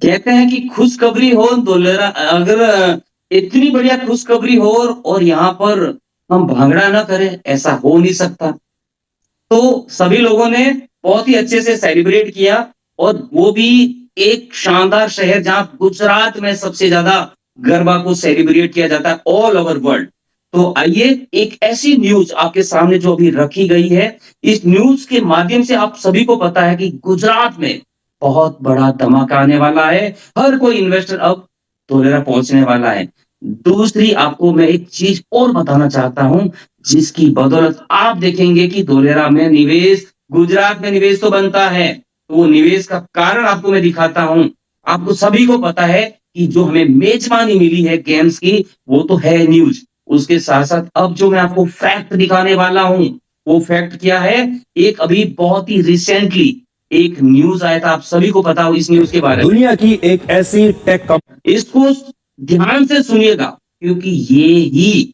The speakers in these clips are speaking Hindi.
कहते हैं कि खुशखबरी हो दोलेरा अगर इतनी बढ़िया खुशखबरी हो और यहाँ पर हम भांगड़ा ना करें, ऐसा हो नहीं सकता। तो सभी लोगों ने बहुत ही अच्छे से सेलिब्रेट किया और वो भी एक शानदार शहर जहाँ गुजरात में सबसे ज़्यादा गरबा को सेलिब्रेट किया जाता है ऑल ओवर वर्ल्ड। तो आइए एक ऐसी न्यूज़ आपके सामने जो अभी रखी गई है, इस न्यूज़ के माध्यम से आप सभी को पता है कि गुजरात में बहुत बड़ा धमाका आने वाला है। हर कोई इन्वेस्टर अब धोलेरा पहुँचने वाला है। दूसरी आपको मैं एक चीज़ और बताना चाहता हूँ, जिसकी बदौलत आप देखेंगे कि धोलेरा में निवेश गुजरात में निवेश तो बनता है, तो वो निवेश का कारण आपको मैं दिखाता हूँ। आपको सभी को पता है कि जो हमें मेज़बानी मिली है गेम्स की, वो तो है न्यूज़। उसके साथ-साथ अब जो मैं आपको फैक्ट दिखाने वाला हूँ, वो फैक्ट क्या है? एक अभी बहुत ही रिसेंटली एक न्यूज़ आया था, आप सभी को पता हो इस न्यूज़ के बारे में। दुनिया की एक ऐसी टेक कंपनी इसको ध्यान से सुनिएगा क्योंकि ये ही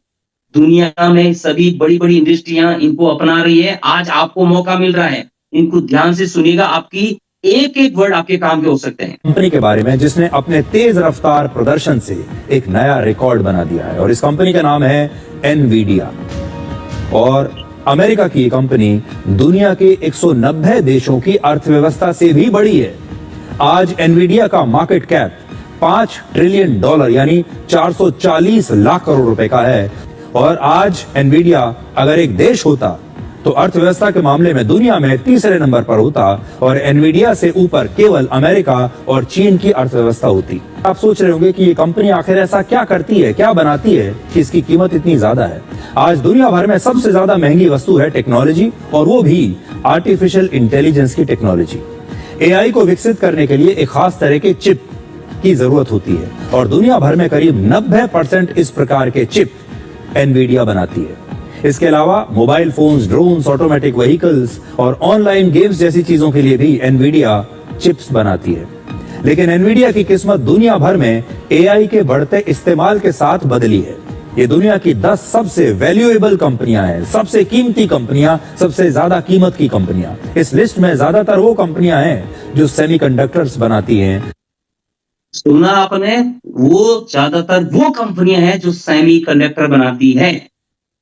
दुनिया में सभी बड़ी-बड़ी इंडस्ट्रियाँ इनको अपना रही है। आज आपको मौका मिल रहा है। इनको ध्यान से सुनिएगा, आपकी एक-एक वर्ड आपके काम के हो सकते हैं। के बारे में जिसने अपने तेज रफ्तार प्रदर्शन से एक नया रिकॉर्ड बना दिया है और इस कंपनी का नाम है एनवीडिया। और अमेरिका की ये कंपनी दुनिया के 190 देशों की अर्थव्यवस्था से भी बड़ी है। आज एनवीडिया का मार्केट कैप $5 ट्रिलियन यानी 440 लाख करोड़ रुपए का है। और आज एनवीडिया अगर एक देश होता तो अर्थव्यवस्था के मामले में दुनिया में तीसरे नंबर पर होता और एनवीडिया से ऊपर केवल अमेरिका और चीन की अर्थव्यवस्था होती। आप सोच रहे होंगे कि ये कंपनी आखिर ऐसा क्या करती है, क्या बनाती है कि इसकी कीमत इतनी ज्यादा है। आज दुनिया भर में सबसे ज्यादा महंगी वस्तु है टेक्नोलॉजी, और वो भी आर्टिफिशियल इंटेलिजेंस की टेक्नोलॉजी। एआई को विकसित करने के लिए एक खास तरह के चिप की जरूरत होती है और दुनिया भर में करीब 90% इस प्रकार के चिप एनवीडिया बनाती है। इसके अलावा mobile phones, drones, automatic vehicles और ऑनलाइन गेम्स जैसी चीजों के लिए भी एनवीडिया चिप्स बनाती है। लेकिन एनवीडिया की किस्मत दुनिया भर में एआई के बढ़ते इस्तेमाल के साथ बदली है। ये दुनिया की 10 सबसे वैल्यूएबल कंपनियां हैं, सबसे कीमती कंपनियां, सबसे ज्यादा कीमत की कंपनियां। इस लिस्ट में ज्यादातर वो कंपनियां हैं जो सेमीकंडक्टर्स बनाती हैं। सुना आपने, वो ज्यादातर वो कंपनियां हैं जो सेमीकंडक्टर बनाती हैं।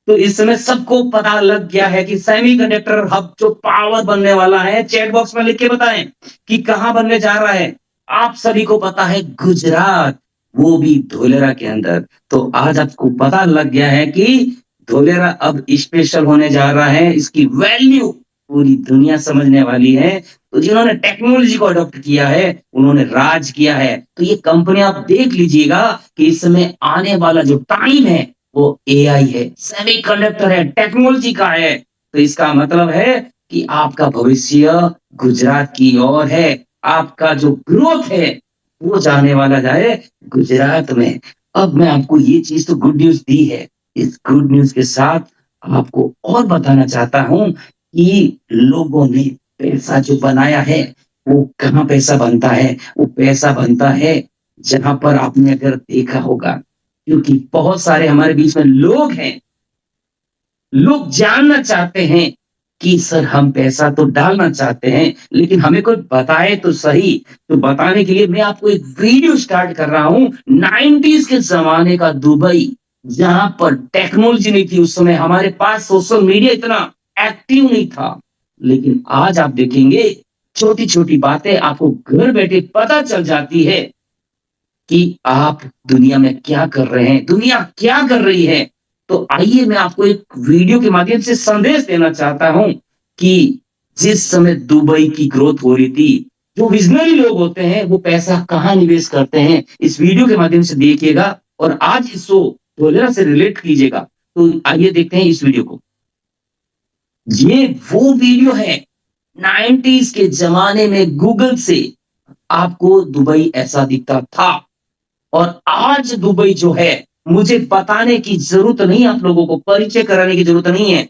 तो इस समय सबको पता लग गया है कि सेमीकंडक्टर हब जो पावर बनने वाला है, चैट बॉक्स में लिख के बताएं कि कहां बनने जा रहा है। आप सभी को पता है गुजरात, वो भी धोलेरा के अंदर। तो आज आपको पता लग गया है कि धोलेरा अब स्पेशल होने जा रहा है, इसकी वैल्यू पूरी दुनिया समझने वाली है। तो जिन्होंने टेक्नोलॉजी को अडॉप्ट किया है, उन्होंने राज किया है। तो ये कंपनी आप देख लीजिएगा कि इस समय आने वाला जो टाइम है वो एआई है, सेमीकंडक्टर है, टेक्नोलॉजी का है। तो इसका मतलब है कि आपका भविष्य गुजरात की ओर है। आपका जो ग्रोथ है वो जाने वाला जाए गुजरात में। अब मैं आपको ये चीज तो गुड न्यूज दी है, इस गुड न्यूज के साथ आपको और बताना चाहता हूं कि लोगों ने पैसा जो बनाया है, वो कहाँ पैसा बनता है? वो पैसा बनता है जहां पर आपने अगर देखा होगा, क्योंकि बहुत सारे हमारे बीच में लोग हैं, लोग जानना चाहते हैं कि सर हम पैसा तो डालना चाहते हैं, लेकिन हमें कोई बताए तो सही। तो बताने के लिए मैं आपको एक वीडियो स्टार्ट कर रहा हूँ 90s के ज़माने का दुबई, जहाँ पर टेक्नोलॉजी नहीं थी उस समय, हमारे पास सोशल मीडिया इतना एक्टिव नहीं था। लेकिन आज आप देखेंगे छोटी-छोटी बातें आपको घर बैठे पता चल जाती है कि आप दुनिया में क्या कर रहे हैं, दुनिया क्या कर रही है। तो आइए मैं आपको एक वीडियो के माध्यम से संदेश देना चाहता हूं कि जिस समय दुबई की ग्रोथ हो रही थी, जो विजनरी लोग होते हैं वो पैसा कहाँ निवेश करते हैं, इस वीडियो के माध्यम से देखिएगा और आज इस शो धोलेरा से रिलेट कीजिएगा। तो आइए देखते हैं इस वीडियो को। ये वो वीडियो है 90s के जमाने में गूगल से आपको दुबई ऐसा दिखता था और आज दुबई जो है, मुझे बताने की जरूरत नहीं, आप लोगों को परिचय कराने की जरूरत नहीं है।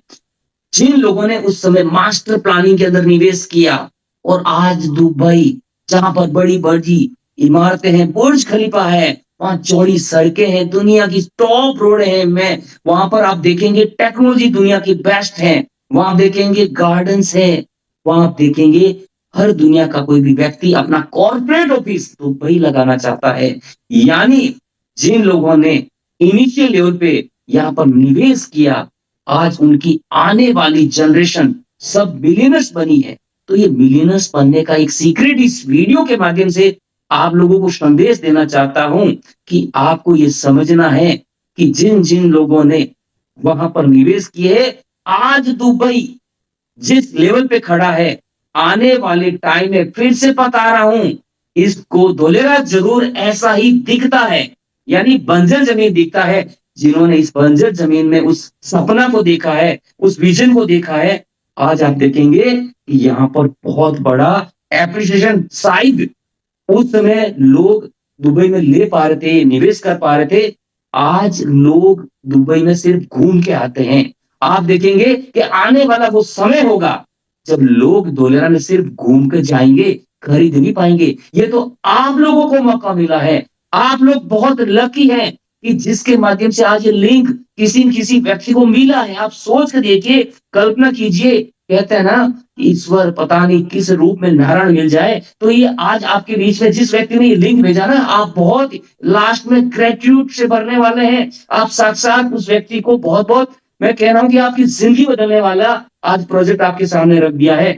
जिन लोगों ने उस समय मास्टर प्लानिंग के अंदर निवेश किया और आज दुबई जहां पर बड़ी बड़ी इमारतें हैं, बुर्ज खलीफा है, वहां चौड़ी सड़कें हैं, दुनिया की टॉप रोड है, मैं वहां पर आप देखेंगे टेक्नोलॉजी दुनिया की बेस्ट है, वहां देखेंगे गार्डन्स है, वहां आप देखेंगे हर दुनिया का कोई भी व्यक्ति अपना कॉर्पोरेट ऑफिस दुबई लगाना चाहता है। यानी जिन लोगों ने इनिशियल लेवल पे यहाँ पर निवेश किया, आज उनकी आने वाली जनरेशन सब मिलियनर्स बनी है। तो ये मिलियनर्स बनने का एक सीक्रेट इस वीडियो के माध्यम से आप लोगों को संदेश देना चाहता हूं कि आपको ये समझना है कि जिन-जिन लोगों ने वहां पर निवेश किए, आज दुबई जिस लेवल पे खड़ा है, आने वाले टाइम में फिर से बता रहा हूं, इसको धोलेरा जरूर ऐसा ही दिखता है, यानी बंजर जमीन दिखता है। जिन्होंने इस बंजर जमीन में उस सपना को देखा है, उस विजन को देखा है, आज आप देखेंगे कि यहाँ पर बहुत बड़ा एप्रिसिएशन शायद उस समय लोग दुबई में ले पा रहे थे, निवेश कर पा रहे थे। आज लोग दुबई में सिर्फ घूम के आते हैं। आप देखेंगे कि आने वाला वो समय होगा जब लोग धोलेरा में सिर्फ घूम के जाएंगे, खरीद नहीं पाएंगे। ये तो आप लोगों को मौका मिला है। आप लोग बहुत लकी हैं कि जिसके माध्यम से आज ये लिंक किसी न किसी व्यक्ति को मिला है। आप सोच के देखिए, कल्पना कीजिए, कहते हैं ना, ईश्वर पता नहीं किस रूप में नारायण मिल जाए। तो ये आज आपके बीच में जिस व्यक्ति ने ये लिंक भेजा ना, आप बहुत लास्ट में ग्रेटिट्यूड से भरने वाले हैं। आप साक्षात उस व्यक्ति को बहुत बहुत, मैं कह रहा हूं कि आपकी जिंदगी बदलने वाला आज प्रोजेक्ट आपके सामने रख दिया है।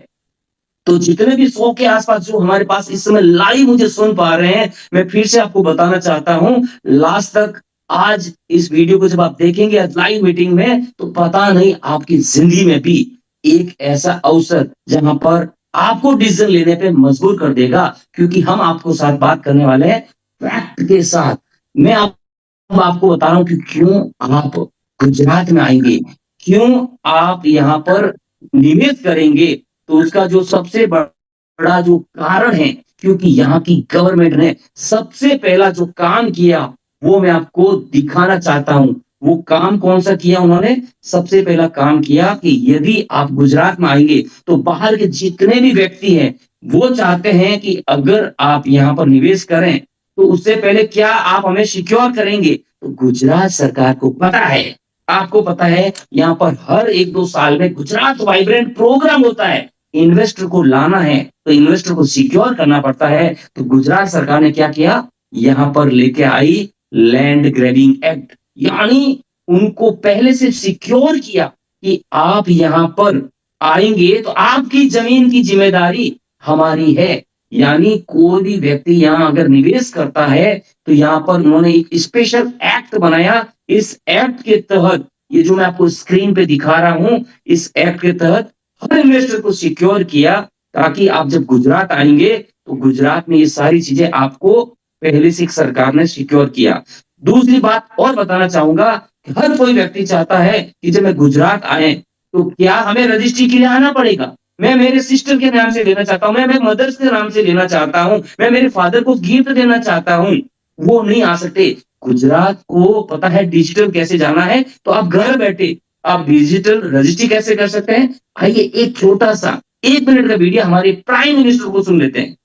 तो जितने भी 100 के आसपास जो हमारे पास इस समय लाइव मुझे सुन पा रहे हैं, मैं फिर से आपको बताना चाहता हूं, लास्ट तक आज इस वीडियो को जब आप देखेंगे लाइव मीटिंग में, तो पता नहीं आपकी जिंदगी में भी एक ऐसा अवसर जहां पर आपको डिसीजन लेने पे मजबूर कर देगा। क्योंकि हम आपको साथ बात करने वाले हैं फैक्ट के साथ। मैं आपको बता रहा हूं कि क्यों आप गुजरात में आएंगे, क्यों आप यहाँ पर निवेश करेंगे। तो उसका जो सबसे बड़ा जो कारण है, क्योंकि यहाँ की गवर्नमेंट ने सबसे पहला जो काम किया वो मैं आपको दिखाना चाहता हूं। वो काम कौन सा किया उन्होंने? सबसे पहला काम किया कि यदि आप गुजरात में आएंगे तो बाहर के जितने भी व्यक्ति हैं वो चाहते हैं कि अगर आप यहाँ पर निवेश करें तो उससे पहले क्या आप हमें सिक्योर करेंगे। तो गुजरात सरकार को पता है, आपको पता है, यहाँ पर हर 1-2 साल में गुजरात वाइब्रेंट प्रोग्राम होता है। इन्वेस्टर को लाना है तो इन्वेस्टर को सिक्योर करना पड़ता है। तो गुजरात सरकार ने क्या किया, यहाँ पर लेके आई लैंड ग्रैबिंग एक्ट, यानी उनको पहले से सिक्योर किया कि आप यहाँ पर आएंगे तो आपकी जमीन की जिम्मेदारी हमारी है। यानी कोई भी व्यक्ति यहाँ अगर निवेश करता है तो यहाँ पर उन्होंने एक स्पेशल एक्ट बनाया। इस एक्ट के तहत, ये जो मैं आपको स्क्रीन पे दिखा रहा हूं, इस एक्ट के तहत हर इन्वेस्टर को सिक्योर किया ताकि आप जब गुजरात आएंगे तो गुजरात में ये सारी चीजें आपको पहले से सरकार ने सिक्योर किया। दूसरी बात और बताना चाहूंगा कि हर कोई व्यक्ति चाहता है कि जब मैं गुजरात आए तो क्या हमें रजिस्ट्री के लिए आना पड़ेगा। मैं मेरे सिस्टर के नाम से लेना चाहता हूं, मैं मेरे मदर्स के नाम से लेना चाहता हूं, मैं मेरे फादर को गिफ्ट देना चाहता हूं, वो नहीं आ सकते। गुजरात को पता है डिजिटल कैसे जाना है, तो आप घर बैठे आप डिजिटल रजिस्ट्री कैसे कर सकते हैं। आइए एक छोटा सा 1 मिनट का वीडियो हमारे प्राइम मिनिस्टर को सुन लेते हैं।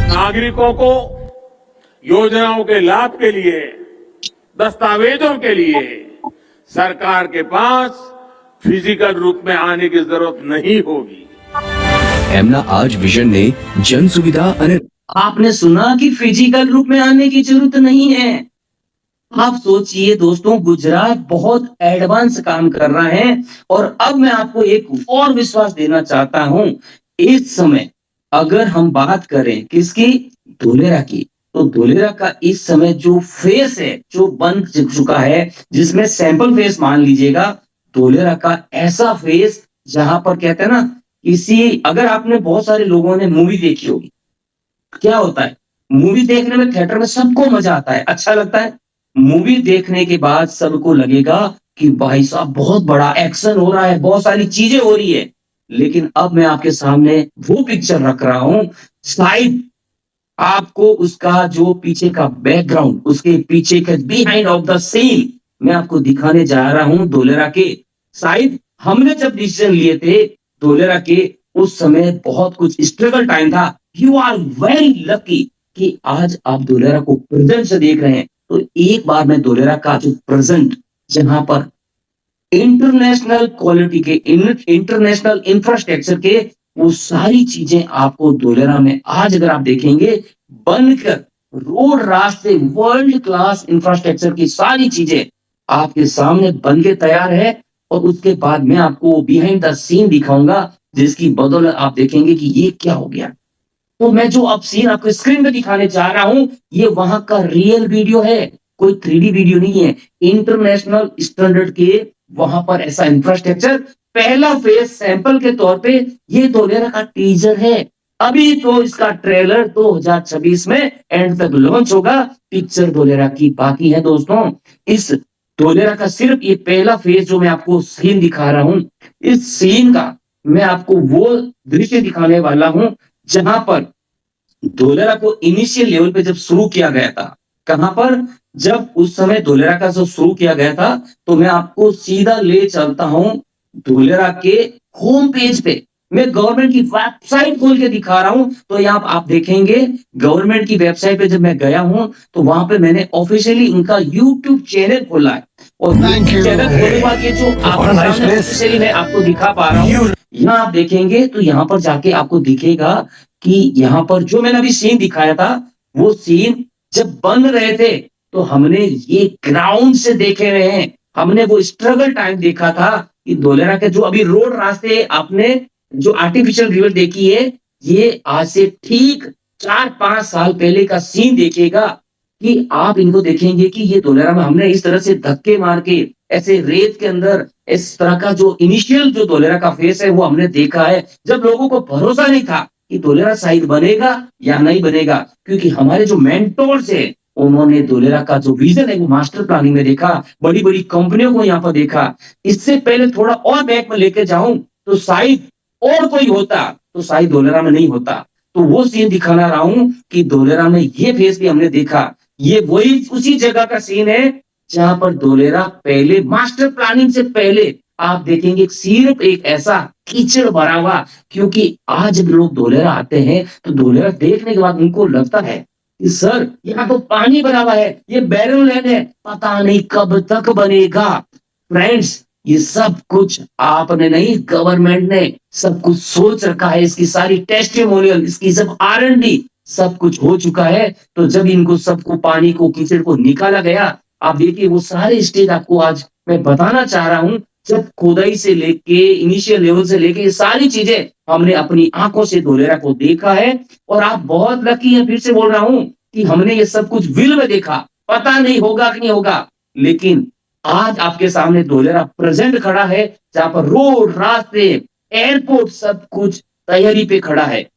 नागरिकों को योजनाओं के लाभ के लिए, दस्तावेजों के लिए सरकार के पास फिजिकल रूप में आने की जरूरत नहीं होगी। એમના આજ વિઝનને જન સુવિધા અને आपने सुना कि फिजिकल रूप में आने की जरूरत नहीं है। आप सोचिए दोस्तों, गुजरात बहुत एडवांस काम कर रहा है। और अब मैं आपको एक और विश्वास देना चाहता हूं। इस समय अगर हम बात करें किसकी, धोलेरा की, तो धोलेरा का इस समय जो फेस है, जो बन चुका है, जिसमें सैंपल फेस मान लीजिएगा, धोलेरा का ऐसा फेस जहां पर कहते हैं ना, किसी, अगर आपने बहुत सारे लोगों ने मूवी देखी होगी, क्या होता है, मूवी देखने में थिएटर में सबको मजा आता है, अच्छा लगता है। मूवी देखने के बाद सबको लगेगा कि भाई साहब बहुत बड़ा एक्शन हो रहा है, बहुत सारी चीजें हो रही है। लेकिन अब मैं आपके सामने वो पिक्चर रख रहा हूं, शायद आपको उसका जो पीछे का बैकग्राउंड, उसके पीछे के बिहाइंड ऑफ द सीन मैं आपको दिखाने जा रहा हूं धोलेरा के। शायद हमने जब डिसीजन लिए थे धोलेरा के, उस समय बहुत कुछ स्ट्रगल टाइम था। यू आर वेरी लकी कि आज आप धोलेरा को प्रेजेंट से देख रहे हैं। तो एक बार मैं धोलेरा का जो प्रेजेंट, जहां पर इंटरनेशनल क्वालिटी के, इंटरनेशनल इंफ्रास्ट्रक्चर के, वो सारी चीजें आपको धोलेरा में आज अगर आप देखेंगे बनकर, रोड, रास्ते, वर्ल्ड क्लास इंफ्रास्ट्रक्चर की सारी चीजें आपके सामने बन के तैयार है। और उसके बाद मैं आपको बिहाइंड द सीन दिखाऊंगा, जिसकी बदौलत आप देखेंगे कि ये क्या हो गया। तो मैं जो अब सीन आपको स्क्रीन पे दिखाने जा रहा हूं, ये वहां का रियल वीडियो है, कोई 3D वीडियो नहीं है। इंटरनेशनल स्टैंडर्ड के वहां पर ऐसा इंफ्रास्ट्रक्चर, पहला फेज सैंपल के तौर पे ये धोलेरा का टीजर है। अभी तो इसका ट्रेलर 2026 में एंड तक लॉन्च होगा। पिक्चर धोलेरा की बाकी है दोस्तों। इस धोलेरा का सिर्फ ये पहला फेज जो मैं आपको सीन दिखा रहा हूं, इस सीन का मैं आपको वो दृश्य दिखाने वाला हूं जहां पर धोलेरा को इनिशियल लेवल पे जब शुरू किया गया था। कहां पर? जब उस समय धोलेरा का जो शुरू किया गया था, तो मैं आपको सीधा ले चलता हूं धोलेरा के होम पेज पे। मैं गवर्नमेंट की वेबसाइट खोल के दिखा रहा हूं। तो यहाँ आप देखेंगे गवर्नमेंट की वेबसाइट पे जब मैं गया हूं, तो वहां पे मैंने ऑफिशियली इनका यूट्यूब चैनल खोला है। और यूट्यूब चैनल खोलने के बाद ये जो ऑफिशियली मैं आपको दिखा पा रहा हूँ, यहाँ आप देखेंगे तो यहाँ पर जाके आपको दिखेगा कि यहाँ पर जो मैंने अभी सीन दिखाया था, वो सीन जब बन रहे थे तो हमने ये ग्राउंड से देखे रहे हैं। हमने वो स्ट्रगल टाइम देखा था कि धोलेरा के जो अभी रोड, रास्ते, आपने जो आर्टिफिशियल रिवर देखी है, ये आज से ठीक 4-5 साल पहले का सीन देखिएगा कि आप इनको देखेंगे कि ये धोलेरा में हमने इस तरह से धक्के मार के ऐसे रेत के अंदर इस तरह का जो इनिशियल जो धोलेरा का फेस है वो हमने देखा है, जब लोगों को भरोसा नहीं था कि धोलेरा शायद बनेगा या नहीं बनेगा। क्योंकि हमारे जो मेंटोर्स है, उन्होंने धोलेरा का जो विजन है वो मास्टर प्लानिंग में देखा, बड़ी बड़ी कंपनियों को यहाँ पर देखा। इससे पहले थोड़ा और बैक में लेके जाऊं तो शायद और कोई होता, तो शायद धोलेरा में नहीं होता। तो वो सीन दिखाना रहा हूं कि धोलेरा में ये फेस भी हमने देखा। ये वही उसी जगह का सीन है जहां पर धोलेरा पहले, मास्टर प्लानिंग से पहले आप देखेंगे सिर्फ एक ऐसा कीचड़ भरा हुआ। क्योंकि आज जब लोग धोलेरा आते हैं तो धोलेरा देखने के बाद उनको लगता है कि सर यहाँ तो पानी भरा हुआ है, ये बैरन लैंड है, पता नहीं कब तक बनेगा। फ्रेंड्स, ये सब कुछ आपने नहीं, गवर्नमेंट ने सब कुछ सोच रखा है। इसकी सारी टेस्टिमोनियल, इसकी सब R&D सब कुछ हो चुका है। तो जब इनको सबको, पानी को, कीचड़ को निकाला गया, आप देखिए वो सारे स्टेज आपको आज मैं बताना चाह रहा हूं। जब खुदाई से लेके, इनिशियल लेवल से लेके, ये सारी चीजें हमने अपनी आंखों से धोलेरा को देखा है। और आप बहुत लकी हैं, फिर से बोल रहा हूं, कि हमने ये सब कुछ विल में देखा। पता नहीं होगा कि नहीं होगा, लेकिन आज आपके सामने धोलेरा प्रेजेंट खड़ा है, जहां पर रोड, रास्ते, एयरपोर्ट सब कुछ तैयारी पे खड़ा है।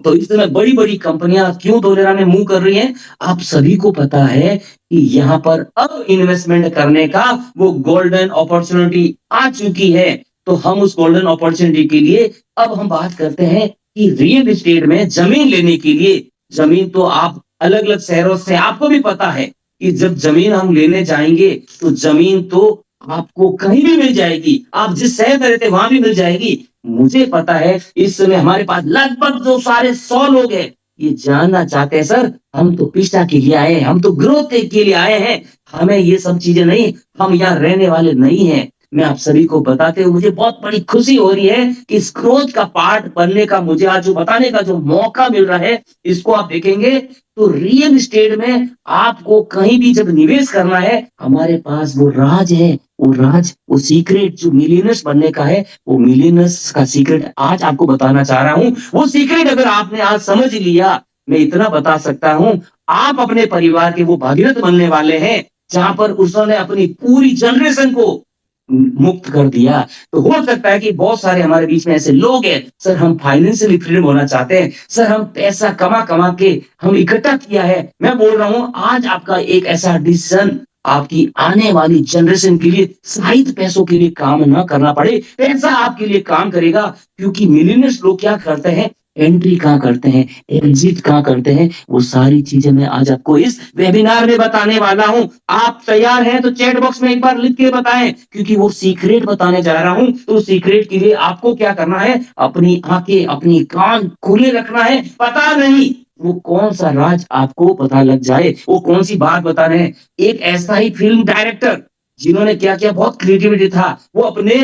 तो इस समय बड़ी बड़ी कंपनियां क्यों धोलेरा में मूव कर रही हैं? आप सभी को पता है कि यहाँ पर अब इन्वेस्टमेंट करने का वो गोल्डन अपॉर्चुनिटी आ चुकी है। तो हम उस गोल्डन अपॉर्चुनिटी के लिए अब हम बात करते हैं कि रियल एस्टेट में जमीन लेने के लिए, जमीन तो आप अलग अलग शहरों से, आपको भी पता है कि जब जमीन हम लेने जाएंगे तो जमीन तो आपको कहीं भी मिल जाएगी। आप जिस शहर में रहते हैं वहां भी मिल जाएगी। मुझे पता है इस समय हमारे पास लगभग जो सारे 100 लोग हैं, ये जानना चाहते हैं सर हम तो पिस्टा के लिए आए हैं, हम तो ग्रोथ के लिए आए हैं, हमें ये सब चीजें नहीं, हम यहाँ रहने वाले नहीं हैं। मैं आप सभी को बताते हुए मुझे बहुत बड़ी खुशी हो रही है कि इस ग्रोथ का पार्ट बनने का मुझे आज जो बताने का जो मौका मिल रहा है, इसको आप देखेंगे तो रियल एस्टेट में आपको कहीं भी जब निवेश करना है, हमारे पास वो राज है, वो राज, वो सीक्रेट जो मिलियनर्स बनने का है, वो मिलियनर्स का सीक्रेट आज आपको बताना चाह रहा हूं। वो सीक्रेट अगर आपने आज समझ लिया, मैं इतना बता सकता हूं, आप अपने परिवार के वो भागीरथ बनने वाले हैं, जहां पर उसने अपनी पूरी जनरेशन को मुक्त कर दिया। तो हो सकता है कि बहुत सारे हमारे बीच में ऐसे लोग हैं, सर हम फाइनेंशियली फ्रीडम होना चाहते हैं, सर हम पैसा कमा कमा के हम इकट्ठा किया है। मैं बोल रहा हूं आज आपका एक ऐसा डिसीजन आपकी आने वाली जनरेशन के लिए, शायद पैसों के लिए काम ना करना पड़े, पैसा आपके लिए काम करेगा। क्योंकि मिलियनर्स लोग क्या करते हैं, एंट्री कहाँ करते हैं, एग्जिट कहाँ करते हैं, वो सारी चीजें मैं आज आपको इस वेबिनार में बताने वाला हूं। आप तैयार हैं तो चैट बॉक्स में एक बार लिख के बताएं, क्योंकि वो सीक्रेट बताने जा रहा हूं। तो सीक्रेट के लिए आपको क्या करना है, अपनी आंखें, अपनी कान खुले रखना है। पता नहीं वो कौन सा राज आपको पता लग जाए, वो कौन सी बात बता रहे हैं। एक ऐसा ही फिल्म डायरेक्टर जिन्होंने क्या किया, बहुत क्रिएटिविटी था, वो अपने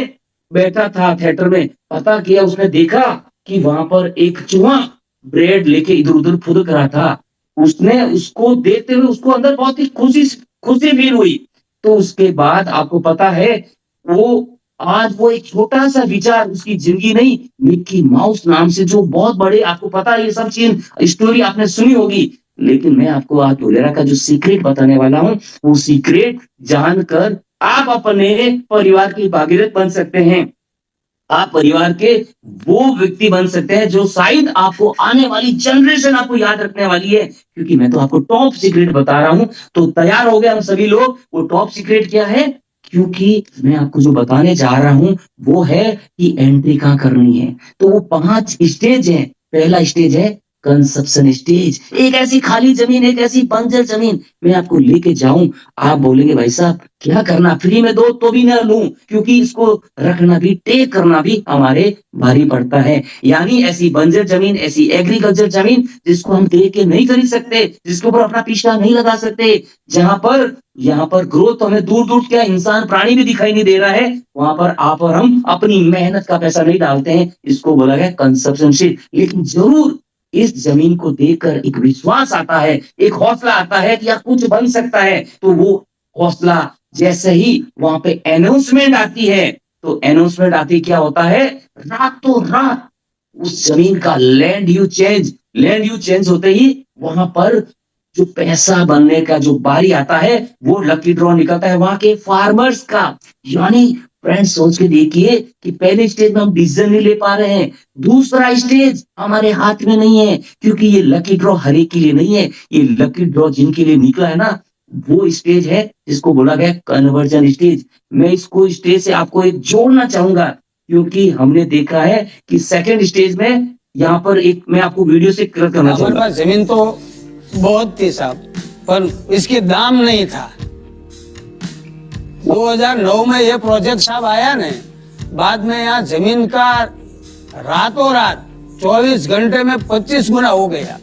बैठा था थिएटर में, पता किया, उसने देखा कि वहां पर एक चूहा ब्रेड लेके इधर उधर फुदक रहा था। उसने उसको देखते हुए उसको अंदर बहुत ही खुशी खुशी फील हुई। तो उसके बाद आपको पता है, वो आज वो एक छोटा सा विचार, उसकी जिंदगी नहीं, मिक्की माउस नाम से जो बहुत बड़े, आपको पता है ये सब चीज, स्टोरी आपने सुनी होगी, लेकिन मैं आपको आज धोलेरा का जो सीक्रेट बताने वाला हूँ, वो सीक्रेट जानकर आप अपने परिवार की भागीदार बन सकते हैं। आप परिवार के वो व्यक्ति बन सकते हैं जो शायद आपको आने वाली जनरेशन आपको याद रखने वाली है, क्योंकि मैं तो आपको टॉप सीक्रेट बता रहा हूं। तो तैयार हो गए हम सभी लोग। वो टॉप सीक्रेट क्या है? क्योंकि मैं आपको जो बताने जा रहा हूं वो है कि एंट्री कहां करनी है। तो वो 5 स्टेज है। पहला स्टेज है कंसेप्शन स्टेज। एक ऐसी खाली जमीन, एक ऐसी बंजर जमीन मैं आपको लेके जाऊं, आप बोलेंगे भाई साहब क्या करना, फ्री में दो तो भी ना लूं, क्योंकि इसको रखना भी, टेक करना भी हमारे भारी पड़ता है। यानी ऐसी बंजर जमीन, ऐसी एग्रीकल्चर जमीन जिसको हम देख के नहीं खरीद सकते, जिसके ऊपर अपना पिछड़ा नहीं लगा सकते, जहां पर यहाँ पर ग्रोथ हमें दूर दूर क्या इंसान प्राणी भी दिखाई नहीं दे रहा है, वहां पर आप और हम अपनी मेहनत का पैसा नहीं डालते हैं। इसको बोला गया कंसेप्शन शीट। लेकिन जरूर इस जमीन को देखकर एक विश्वास आता है, एक हौसला आता है कि यार कुछ बन सकता है। तो वो हौसला जैसे ही वहां पे अनाउंसमेंट आती है, तो अनाउंसमेंट आती क्या होता है, रातों रात उस जमीन का लैंड यू चेंज होते ही वहां पर जो पैसा बनने का जो बारी आता है, वो लकी ड्रॉ निकलता है वहां के फार्मर्स का। यानी फ्रेंड्स सोच के देखिए कि पहले स्टेज में हम डिसीजन नहीं ले पा रहे हैं, दूसरा स्टेज हमारे हाथ में नहीं है, क्योंकि ये लकी ड्रॉ हर एक के लिए नहीं है। ये लकी ड्रॉ जिनके लिए निकला है ना, वो स्टेज है जिसको बोला गया कन्वर्जन स्टेज। मैं इसको स्टेज से आपको एक जोड़ना चाहूंगा, क्योंकि हमने देखा है कि सेकंड स्टेज में यहाँ पर एक मैं आपको वीडियो से क्लियर करना हमारे चाहूंगा। पास जमीन तो बहुत थी साहब, पर इसके दाम नहीं था। 2009 में ये प्रोजेक्ट साहब आया ने, बाद में यहाँ जमीन का रातों रात 24 घंटे में 25 गुना हो गया।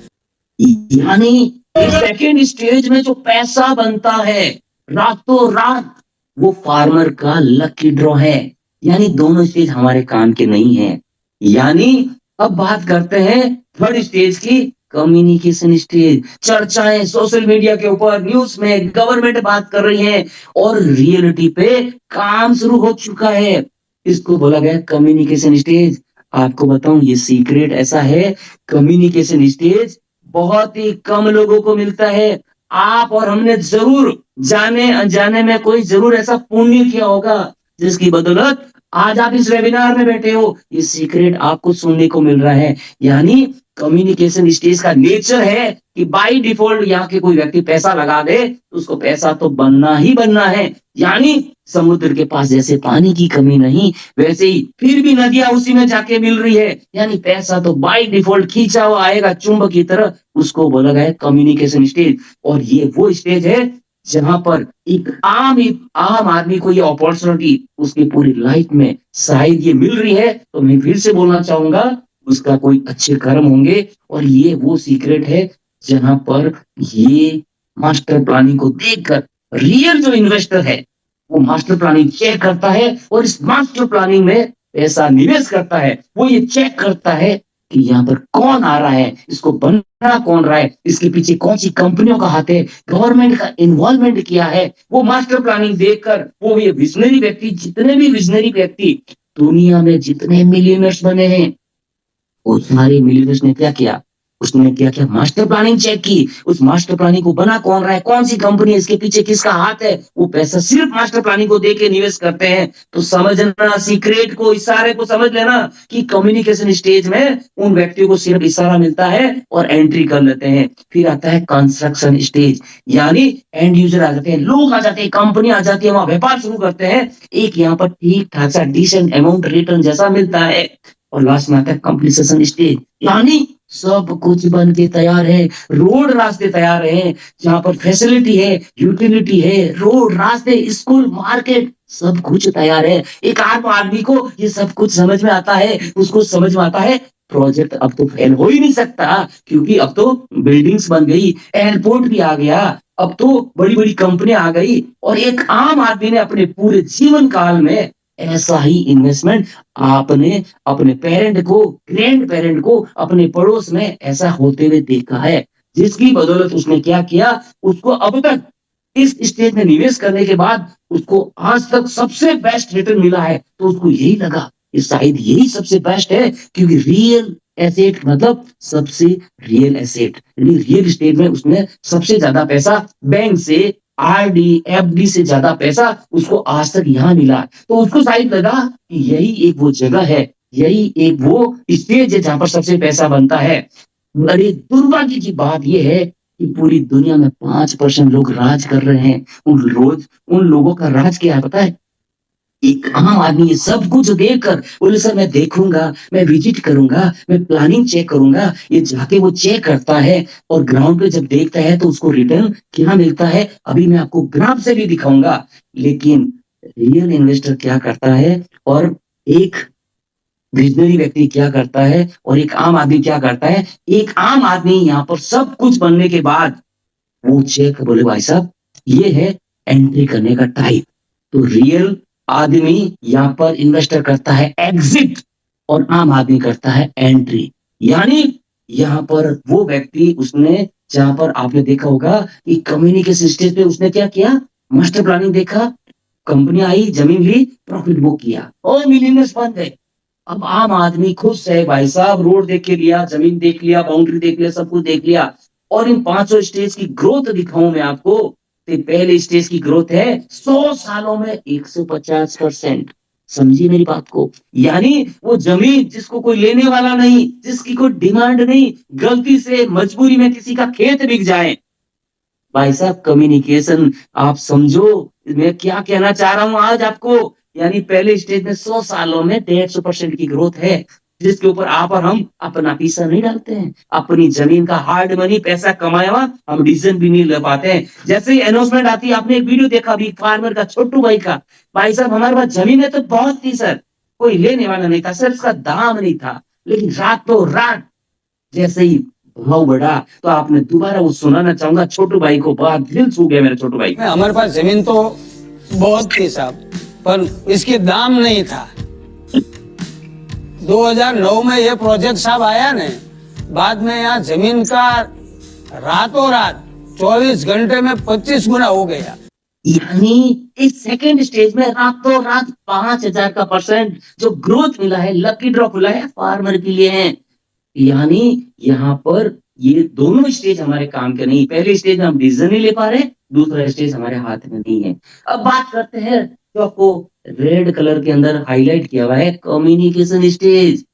यानी सेकेंड स्टेज में जो पैसा बनता है रातों रात, वो फार्मर का लकी ड्रॉ है। यानी दोनों स्टेज हमारे काम के नहीं है। यानी अब बात करते हैं थर्ड स्टेज की, कम्युनिकेशन स्टेज। चर्चाएं सोशल मीडिया के ऊपर, न्यूज में, गवर्नमेंट बात कर रही है और रियलिटी पे काम शुरू हो चुका है। इसको बोला गया कम्युनिकेशन स्टेज। आपको बताऊं ये सीक्रेट ऐसा है, कम्युनिकेशन स्टेज बहुत ही कम लोगों को मिलता है। आप और हमने जरूर जाने अनजाने में कोई जरूर ऐसा पुण्य किया होगा जिसकी बदौलत आज आप इस वेबिनार में बैठे हो। ये सीक्रेट आपको सुनने को मिल रहा है। यानी कम्युनिकेशन स्टेज का नेचर है कि बाय डिफॉल्ट यहाँ के कोई व्यक्ति पैसा लगा दे तो उसको पैसा तो बनना ही बनना है। यानी समुद्र के पास जैसे पानी की कमी नहीं, वैसे ही फिर भी नदियां उसी में जाके मिल रही है। यानी पैसा तो बाय डिफॉल्ट खींचा हुआ आएगा चुंबक की तरह। उसको बोला गया कम्युनिकेशन स्टेज। और ये वो स्टेज है जहां पर एक आम आदमी को ये अपॉर्चुनिटी उसकी पूरी लाइफ में शायद ये मिल रही है। तो मैं फिर से बोलना चाहूंगा, उसका कोई अच्छे कर्म होंगे। और ये वो सीक्रेट है जहां पर ये मास्टर प्लानिंग को देखकर रियल जो इन्वेस्टर है वो मास्टर प्लानिंग चेक करता है और इस मास्टर प्लानिंग में पैसा निवेश करता है। वो ये चेक करता है कि यहाँ पर कौन आ रहा है, इसको बनना कौन रहा है, इसके पीछे कौन सी कंपनियों का हाथ है, गवर्नमेंट का इन्वॉल्वमेंट किया है। वो मास्टर प्लानिंग देखकर वो ये विजनरी व्यक्ति, जितने भी विजनरी व्यक्ति दुनिया में जितने मिलियनर्स बने हैं, वो सारे मिलियनर्स ने क्या किया, उसने क्या किया, मास्टर प्लानिंग चेक की। उस मास्टर प्लानिंग को बना कौन रहा है, कौन सी कंपनी है, इसके पीछे किसका हाथ है। वो पैसा सिर्फ मास्टर प्लानिंग को देके निवेश करते हैं। तो समझना सीक्रेट को, इशारे को समझ लेना कि कम्युनिकेशन स्टेज में उन व्यक्तियों को सिर्फ इशारा मिलता है और एंट्री कर लेते हैं। फिर आता है कंस्ट्रक्शन स्टेज। यानी एंड यूजर आ जाते हैं, लोग आ जाते हैं, कंपनी आ जाती है, वहां व्यापार शुरू करते हैं। एक यहाँ पर ठीक ठाक सा डिसेंट अमाउंट रिटर्न जैसा मिलता है। और लास्ट में आता है कंप्लीशन स्टेज। यानी सब कुछ बन के तैयार है, रोड रास्ते तैयार हैं, जहां पर फैसिलिटी है, यूटिलिटी है, रोड रास्ते, स्कूल, मार्केट, सब कुछ तैयार है। एक आम आदमी को ये सब कुछ समझ में आता है। उसको समझ में आता है प्रोजेक्ट अब तो फेल हो ही नहीं सकता, क्योंकि अब तो बिल्डिंग्स बन गई, एयरपोर्ट भी आ गया, अब तो बड़ी बड़ी कंपनियां आ गई और एक आम आदमी ने अपने पूरे जीवन काल में ऐसा ही इन्वेस्टमेंट आपने अपने पेरेंट को, ग्रैंड पेरेंट को, अपने पड़ोस में ऐसा होते हुए देखा है, जिसकी बदौलत उसने क्या किया, उसको अब तक इस स्टेज में निवेश करने के बाद उसको आज तक सबसे बेस्ट रिटर्न मिला है। तो उसको यही लगा कि शायद यही सबसे बेस्ट है, क्योंकि रियल एसेट मतलब सबसे रियल एसेट, यानी रियल एस्टेट में उसने सबसे ज्यादा पैसा बैंक से, आरडी एफडी से ज्यादा पैसा उसको आज तक यहाँ मिला। तो उसको शायद लगा कि यही एक वो जगह है, यही एक वो स्टेज है जहां पर सबसे पैसा बनता है। बड़ी दुर्भाग्य की बात यह है कि पूरी दुनिया में 5% लोग राज कर रहे हैं। उन लोगों का राज क्या है पता है? एक आम आदमी ये सब कुछ देखकर बोले सर मैं देखूंगा, मैं विजिट करूंगा, मैं प्लानिंग चेक करूंगा। ये जाके वो चेक करता है और ग्राउंड पे जब देखता है तो उसको रिटर्न क्या मिलता है, अभी मैं आपको ग्राफ से भी दिखाऊंगा। लेकिन रियल इन्वेस्टर क्या करता है और एक विजनरी व्यक्ति क्या करता है और एक आम आदमी क्या करता है? एक आम आदमी यहाँ पर सब कुछ बनने के बाद वो चेक बोले भाई साहब ये है एंट्री करने का टाइप। तो रियल आदमी यहाँ पर इन्वेस्टर करता है एग्जिट और आम आदमी करता है एंट्री। यानी यहाँ पर वो व्यक्ति उसने, जहां पर आपने देखा होगा कि कम्युनिकेशन स्टेज पे उसने क्या किया, मास्टर प्लानिंग देखा, कंपनी आई, जमीन ली, प्रॉफिट बुक किया और मिलियनर्स बन गए। अब आम आदमी खुश है भाई साहब, रोड देख के लिया, जमीन देख लिया, बाउंड्री देख लिया, सब कुछ देख लिया। और इन 500 स्टेज की ग्रोथ दिखाऊं मैं आपको, तो पहले स्टेज की ग्रोथ है 100 सालों में 150%। समझिए मेरी बात को। यानी वो जमीन जिसको कोई लेने वाला नहीं, जिसकी कोई डिमांड नहीं, गलती से मजबूरी में किसी का खेत बिक जाए, भाई साहब कम्युनिकेशन आप समझो मैं क्या कहना चाह रहा हूं आज आपको। यानी पहले स्टेज में 100 सालों में 150% की ग्रोथ है, जिसके ऊपर आप और हम अपना पैसा नहीं डालते हैं, अपनी जमीन का हार्ड मनी पैसा कमाया हुआ हम डिसीजन भी नहीं ले पाते हैं। जैसे ही अनाउंसमेंट आती है, आपने एक वीडियो देखा अभी फार्मर का, छोटू भाई का, भाई साहब हमारे पास जमीन है तो बहुत थी सर, कोई लेने वाला नहीं था सर, इसका दाम नहीं था, लेकिन रातों रात जैसे ही भाव बढ़ा तो आपने दोबारा वो सुनाना चाहूंगा छोटू भाई को, बहुत दिल छू गया मेरे छोटू भाई। हमारे पास जमीन तो बहुत थी साहब, पर इसके दाम नहीं था। 2009 में ये प्रोजेक्ट साहब आया ने, बाद में यहाँ जमीन का रातों रात 24 घंटे में 25 गुना हो गया। यानी इस सेकेंड स्टेज में रातों रात 5000 का परसेंट जो ग्रोथ मिला है, लकी ड्रॉ खुला है फार्मर के लिए है। यानी यहाँ पर ये दोनों स्टेज हमारे काम के नहीं। पहले स्टेज में हम डिसीजन नहीं ले पा रहे, दूसरा स्टेज हमारे हाथ में नहीं है। अब बात करते हैं जो आपको रेड कलर के अंदर हाईलाइट किया हुआ है, कम्युनिकेशन स्टेज।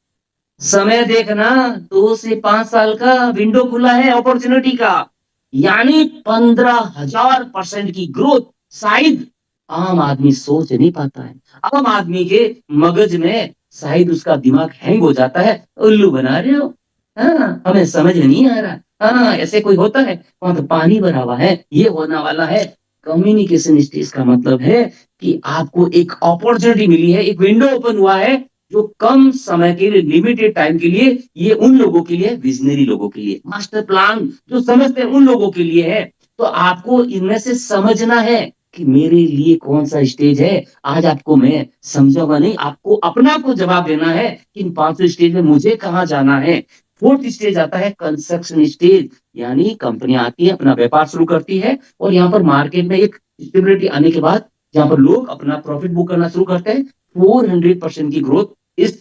समय देखना, 2 से 5 साल का विंडो खुला है अपॉर्चुनिटी का। यानी 15,000% की ग्रोथ शायद आम आदमी सोच नहीं पाता है। आम आदमी के मगज में शायद उसका दिमाग हैंग हो जाता है, उल्लू बना रहे हो, हाँ हमें समझ में नहीं आ रहा, हाँ ऐसे कोई होता है, वहां तो पानी भरा हुआ है, ये होने वाला है। कम्युनिकेशन स्टेज का मतलब है कि आपको एक अपॉर्चुनिटी मिली है, एक विंडो ओपन हुआ है जो कम समय के लिए, लिमिटेड टाइम के लिए, ये उन लोगों के लिए, विजनरी लोगों के लिए, मास्टर प्लान जो समझते हैं उन लोगों के लिए है। तो आपको इनमें से समझना है कि मेरे लिए कौन सा स्टेज है। आज आपको मैं समझाऊंगा नहीं, आपको अपना को जवाब देना है कि इन 500 स्टेज में मुझे कहाँ जाना है। 4th स्टेज आता है कंस्ट्रक्शन स्टेज, यानी कंपनियां आती है, अपना व्यापार शुरू करती है और यहाँ पर मार्केट में एक स्टेबिलिटी आने के बाद जहाँ पर लोग अपना प्रॉफिट बुक करना शुरू करते हैं, 400% की ग्रोथ इस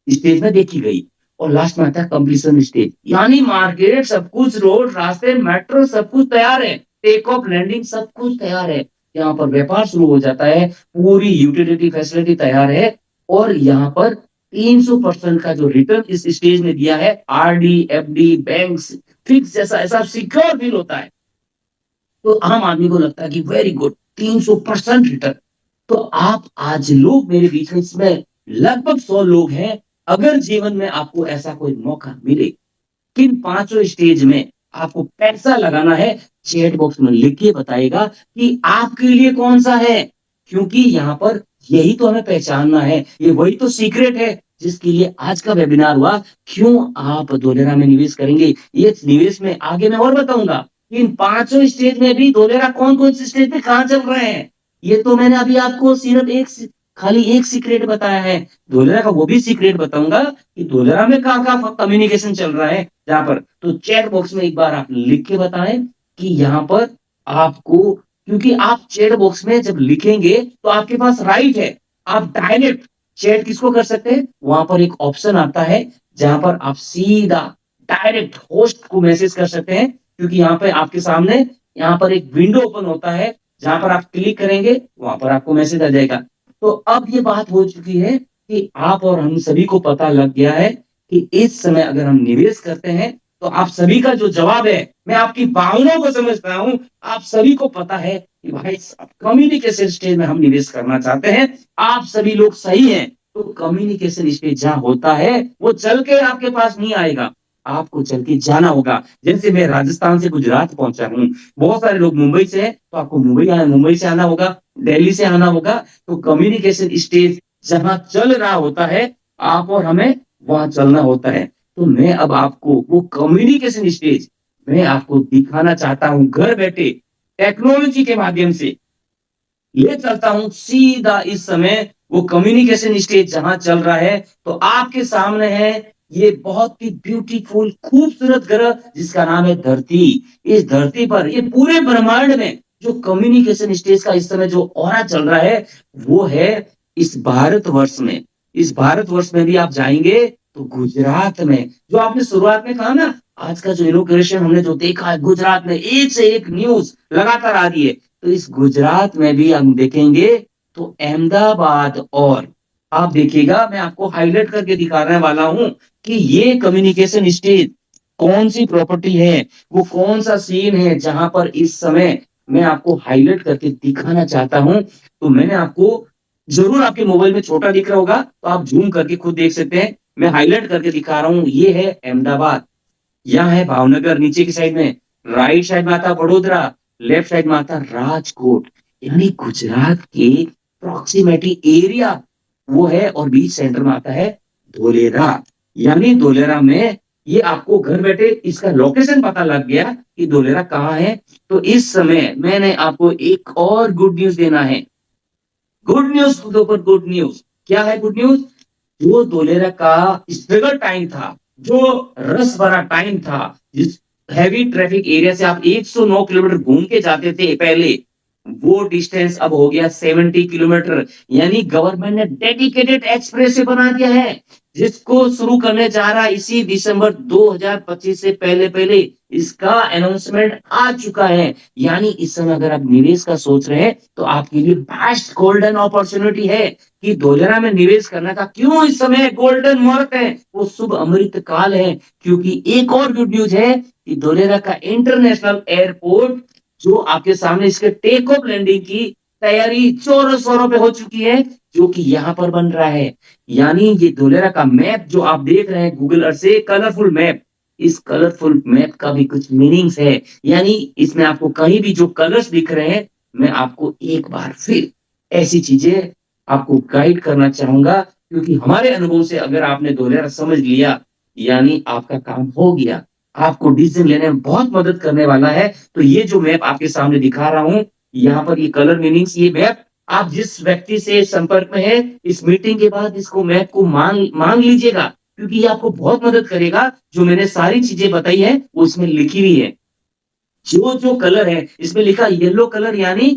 स्टेज में देखी गई। और लास्ट में आता है कंप्लीशन स्टेज, यानी मार्केट सब कुछ, रोड, रास्ते, मेट्रो सब कुछ तैयार है, टेक ऑफ, लैंडिंग सब कुछ तैयार है, यहाँ पर व्यापार शुरू हो जाता है, पूरी यूटिलिटी फैसिलिटी तैयार है और यहाँ पर 300% का जो रिटर्न इस स्टेज में दिया है, आरडी, एफडी, बैंक्स, फिक्स जैसा ऐसा सिक्योर फील होता है। तो आम आदमी को लगता है कि वेरी गुड, 300% रिटर्न। तो आप आज लोग मेरे बीच में, इसमें लगभग 100 लोग हैं। अगर जीवन में आपको ऐसा कोई मौका मिले, किन 5 स्टेज में आपको पैसा लगाना है, चैट बॉक्स में लिख के बताइएगा कि आपके लिए कौन सा है, क्योंकि यहाँ पर यही तो हमें पहचानना है, ये वही तो सीक्रेट है जिसके लिए आज का वेबिनार हुआ। क्यों आप धोलेरा में निवेश करेंगे, ये निवेश में आगे मैं और बताऊंगा, इन पांचों स्टेज में भी धोलेरा कौन कौन से स्टेज पे कहाँ चल रहे हैं, ये तो मैंने अभी आपको सिर्फ खाली एक सीक्रेट बताया है। धोलेरा का वो भी सीक्रेट बताऊंगा कि धोलेरा में कहाँ कहाँ कम्युनिकेशन चल रहा है जहां पर। तो चैट बॉक्स में एक बार आप लिख के बताएं कि यहाँ पर आपको, क्योंकि आप चैट बॉक्स में जब लिखेंगे तो आपके पास राइट है, आप डायरेक्ट चैट किसको कर सकते हैं, वहां पर एक ऑप्शन आता है जहां पर आप सीधा डायरेक्ट होस्ट को मैसेज कर सकते हैं, क्योंकि यहाँ पे आपके सामने यहाँ पर एक विंडो ओपन होता है जहां पर आप क्लिक करेंगे वहां पर आपको मैसेज आ जाएगा। तो अब ये बात हो चुकी है कि आप और हम सभी को पता लग गया है कि इस समय अगर हम निवेश करते हैं तो आप सभी का जो जवाब है, मैं आपकी भावनाओं को समझता हूं, आप सभी को पता है कि भाई कम्युनिकेशन स्टेज में हम निवेश करना चाहते हैं, आप सभी लोग सही हैं। तो कम्युनिकेशन स्टेज जहां होता है वो चल के आपके पास नहीं आएगा, आपको चल के जाना होगा। जैसे मैं राजस्थान से गुजरात पहुंचा हूं, बहुत सारे लोग मुंबई से हैं, तो आपको मुंबई से आना होगा, दिल्ली से आना होगा। तो कम्युनिकेशन स्टेज जहां चल रहा होता है, आप और हमें वहां चलना होता है। तो मैं अब आपको वो कम्युनिकेशन स्टेज मैं आपको दिखाना चाहता हूं, घर बैठे टेक्नोलॉजी के माध्यम से ले चलता हूं सीधा इस समय वो कम्युनिकेशन स्टेज जहां चल रहा है। तो आपके सामने है ये बहुत ही ब्यूटीफुल खूबसूरत ग्रह जिसका नाम है धरती। इस धरती पर ये पूरे ब्रह्मांड में जो कम्युनिकेशन स्टेज का इस समय जो ऑरा चल रहा है वो है इस भारतवर्ष में। इस भारतवर्ष में भी आप जाएंगे तो गुजरात में, जो आपने शुरुआत में कहा ना, आज का जो इनोग्रेशन हमने जो देखा है गुजरात में, एक से एक न्यूज लगातार आ रही है। तो इस गुजरात में भी हम देखेंगे तो अहमदाबाद, और आप देखिएगा मैं आपको हाईलाइट करके दिखाने वाला हूं कि ये कम्युनिकेशन स्टेज कौन सी प्रॉपर्टी है, वो कौन सा सीन है जहां पर इस समय मैं आपको हाईलाइट करके दिखाना चाहता हूं। तो मैंने आपको जरूर, आपके मोबाइल में छोटा दिख रहा होगा तो आप जूम करके खुद देख सकते हैं, मैं हाईलाइट करके दिखा रहा हूं। ये है अहमदाबाद, यहाँ है भावनगर नीचे की साइड में, राइट साइड में आता वडोदरा, लेफ्ट साइड में आता राजकोट, यानी गुजरात के प्रॉक्सिमेटी एरिया वो है, और बीच सेंटर में आता है धोलेरा। यानी धोलेरा में ये आपको घर बैठे इसका लोकेशन पता लग गया कि धोलेरा कहाँ है। तो इस समय मैंने आपको एक और गुड न्यूज देना है, गुड न्यूज के ऊपर गुड न्यूज। क्या है गुड न्यूज? जो धोलेरा का स्ट्रगल टाइम था, जो रस भरा टाइम था, जिस हैवी ट्रैफिक एरिया से आप 109 किलोमीटर घूम के जाते थे पहले, वो डिस्टेंस अब हो गया 70 किलोमीटर। यानी गवर्नमेंट ने डेडिकेटेड एक्सप्रेस बना दिया है जिसको शुरू करने जा रहा है इसी दिसंबर 2025 से पहले पहले इसका अनाउंसमेंट आ चुका है। यानी इस समय अगर आप निवेश का सोच रहे हैं तो आपके लिए बेस्ट गोल्डन अपॉर्चुनिटी है कि धोलेरा में निवेश करने का। क्यों इस समय गोल्डन मुहूर्त है, वो शुभ अमृत काल है, क्योंकि एक और गुड न्यूज है कि धोलेरा का इंटरनेशनल एयरपोर्ट जो आपके सामने इसके टेक ऑफ लैंडिंग की तैयारी जोरों शोरों पे हो चुकी है, जो कि यहाँ पर बन रहा है। यानी ये धोलेरा का मैप जो आप देख रहे हैं गूगल अर्थ से, कलरफुल मैप, इस कलरफुल मैप का भी कुछ मीनिंग्स है। यानी इसमें आपको कहीं भी जो कलर्स दिख रहे हैं, मैं आपको एक बार फिर ऐसी चीजें आपको गाइड करना चाहूंगा, क्योंकि हमारे अनुभव से अगर आपने धोलेरा समझ लिया यानी आपका काम हो गया, आपको डिसीजन लेने में बहुत मदद करने वाला है। तो ये जो मैप आपके सामने दिखा रहा हूं, यहाँ पर ये कलर मीनिंग्स, ये मैप आप जिस व्यक्ति से संपर्क में है इस मीटिंग के बाद इसको मैप को मांग लीजिएगा, क्योंकि ये आपको बहुत मदद करेगा। जो मैंने सारी चीजें बताई है वो इसमें लिखी हुई है। जो जो कलर है इसमें लिखा येलो कलर यानी